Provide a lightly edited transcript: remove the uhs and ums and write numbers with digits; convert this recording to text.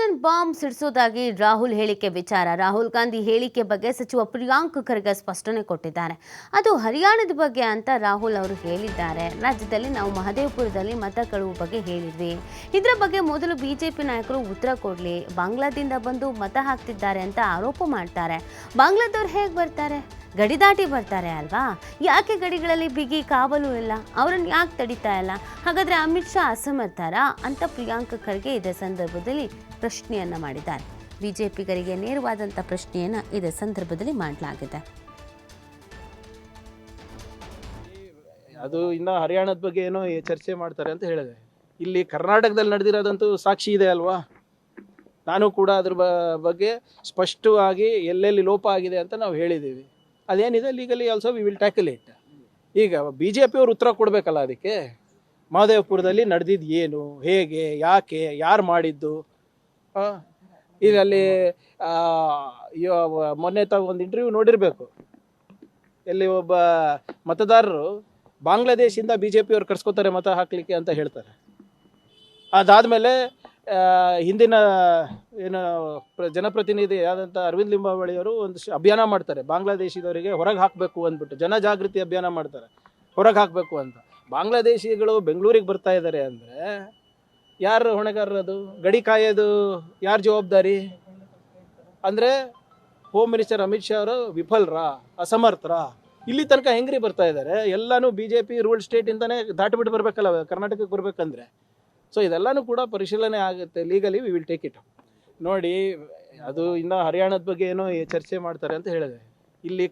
Operation bomb ಸಿಡಿಸೋದಾಗಿ Rahul ಹೇಳಿಕೆ ವಿಚಾರ. ರಾಹುಲ್ ಗಾಂಧಿ ಹೇಳಿಕೆ ಬಗ್ಗೆ ಸಚಿವ ಪ್ರಿಯಾಂಕ್ ಖರ್ಗೆ ಸ್ಪಷ್ಟನೆ ಕೊಟ್ಟಿದ್ದಾರೆ. ಅದು ಹರಿಯಾಣದ ಬಗ್ಗೆ ಅಂತ ರಾಹುಲ್ ಅವರು ಹೇಳಿದ್ದಾರೆ. ರಾಜ್ಯದಲ್ಲಿ ನಾವು ಮಹದೇವಪುರದಲ್ಲಿ ಮತ ಕಳುವು ಬಗ್ಗೆ ಹೇಳಿದ್ವಿ. ಇದರ ಬಗ್ಗೆ ಮೊದಲು ಬಿಜೆಪಿ ನಾಯಕರು ಉತ್ತರ ಕೊಡಲಿ. ಬಾಂಗ್ಲಾದಿಂದ ಬಂದು ಮತ ಹಾಕ್ತಿದ್ದಾರೆ ಅಂತ ಆರೋಪ ಮಾಡ್ತಾರೆ. ಬಾಂಗ್ಲಾದವ್ರು ಹೇಗೆ ಬರ್ತಾರೆ? ಗಡಿ ದಾಟಿ ಬರ್ತಾರೆ ಅಲ್ವಾ? ಯಾಕೆ ಗಡಿಗಳಲ್ಲಿ ಬಿಗಿ ಕಾವಲು ಇಲ್ಲ? ಅವರನ್ನು ಯಾಕೆ ತಡಿತಾ ಇಲ್ಲ? ಹಾಗಾದರೆ ಅಮಿತ್ ಶಾ ಅಸಮರ್ಥರ ಅಂತ ಪ್ರಿಯಾಂಕ್ ಖರ್ಗೆ ಇದೇ ಸಂದರ್ಭದಲ್ಲಿ ಪ್ರಶ್ನೆಯನ್ನ ಮಾಡಿದ್ದಾರೆ. ಬಿಜೆಪಿಗರಿಗೆ ನೇರವಾದಂಥ ಪ್ರಶ್ನೆಯನ್ನು ಇದೇ ಸಂದರ್ಭದಲ್ಲಿ ಮಾಡಲಾಗಿದೆ. ಅದು ಇನ್ನು ಹರಿಯಾಣದ ಬಗ್ಗೆ ಏನೋ ಚರ್ಚೆ ಮಾಡ್ತಾರೆ ಅಂತ ಹೇಳಿದೆ. ಇಲ್ಲಿ ಕರ್ನಾಟಕದಲ್ಲಿ ನಡೆದಿರೋದಂತೂ ಸಾಕ್ಷಿ ಇದೆ ಅಲ್ವಾ? ನಾನು ಕೂಡ ಅದ್ರ ಬಗ್ಗೆ ಸ್ಪಷ್ಟವಾಗಿ ಎಲ್ಲೆಲ್ಲಿ ಲೋಪ ಆಗಿದೆ ಅಂತ ನಾವು ಹೇಳಿದ್ದೀವಿ. ಅದೇನಿದೆ legally also we will tackle it. ಈಗ ಬಿ ಜೆ ಪಿಯವರು ಉತ್ತರ ಕೊಡಬೇಕಲ್ಲ ಅದಕ್ಕೆ. ಮಹದೇವಪುರದಲ್ಲಿ ನಡೆದಿದ್ದು ಏನು, ಹೇಗೆ, ಯಾಕೆ, ಯಾರು ಮಾಡಿದ್ದು? ಈಗ ಅಲ್ಲಿ ಮೊನ್ನೆ ಒಂದು ಇಂಟರ್ವ್ಯೂ ನೋಡಿರಬೇಕು. ಎಲ್ಲಿ ಒಬ್ಬ ಮತದಾರರು ಬಾಂಗ್ಲಾದೇಶಿಂದ ಬಿ ಜೆ ಪಿಯವ್ರು ಕರ್ಸ್ಕೊತಾರೆ ಮತ ಹಾಕಲಿಕ್ಕೆ ಅಂತ ಹೇಳ್ತಾರೆ. ಅದಾದಮೇಲೆ ಹಿಂದಿನ ಏನು ಜನಪ್ರತಿನಿಧಿ ಆದಂಥ ಅರವಿಂದ್ ಲಿಂಬಾವಳಿಯವರು ಒಂದು ಅಭಿಯಾನ ಮಾಡ್ತಾರೆ. ಬಾಂಗ್ಲಾದೇಶಿದವರಿಗೆ ಹೊರಗೆ ಹಾಕಬೇಕು ಅಂದ್ಬಿಟ್ಟು ಜನಜಾಗೃತಿ ಅಭಿಯಾನ ಮಾಡ್ತಾರೆ, ಹೊರಗೆ ಹಾಕಬೇಕು ಅಂತ. ಬಾಂಗ್ಲಾದೇಶಿಗಳು ಬೆಂಗಳೂರಿಗೆ ಬರ್ತಾ ಇದ್ದಾರೆ ಅಂದರೆ ಯಾರು ಹೊಣೆಗಾರರದು? ಗಡಿ ಕಾಯೋದು ಯಾರು ಜವಾಬ್ದಾರಿ? ಅಂದರೆ ಹೋಮ್ ಮಿನಿಸ್ಟರ್ ಅಮಿತ್ ಶಾ ಅವರು ವಿಫಲರಾ, ಅಸಮರ್ಥರ? ಇಲ್ಲಿ ತನಕ ಹೆಂಗ್ರಿ ಬರ್ತಾ ಇದ್ದಾರೆ? ಎಲ್ಲನೂ ಬಿ ಜೆ ಪಿ ರೂಲ್ ಸ್ಟೇಟಿಂದನೇ ದಾಟಿಬಿಟ್ಟು ಬರಬೇಕಲ್ಲ ಕರ್ನಾಟಕಕ್ಕೆ ಬರಬೇಕಂದ್ರೆ. ಸೊ ಇದೆಲ್ಲನೂ ಕೂಡ ಪರಿಶೀಲನೆ ಆಗುತ್ತೆ. Legally we will take it. ನೋಡಿ, ಅದು ಇನ್ನು ಹರಿಯಾಣದ ಬಗ್ಗೆ ಏನೋ ಚರ್ಚೆ ಮಾಡ್ತಾರೆ ಅಂತ ಹೇಳಿದೆ. ಇಲ್ಲಿ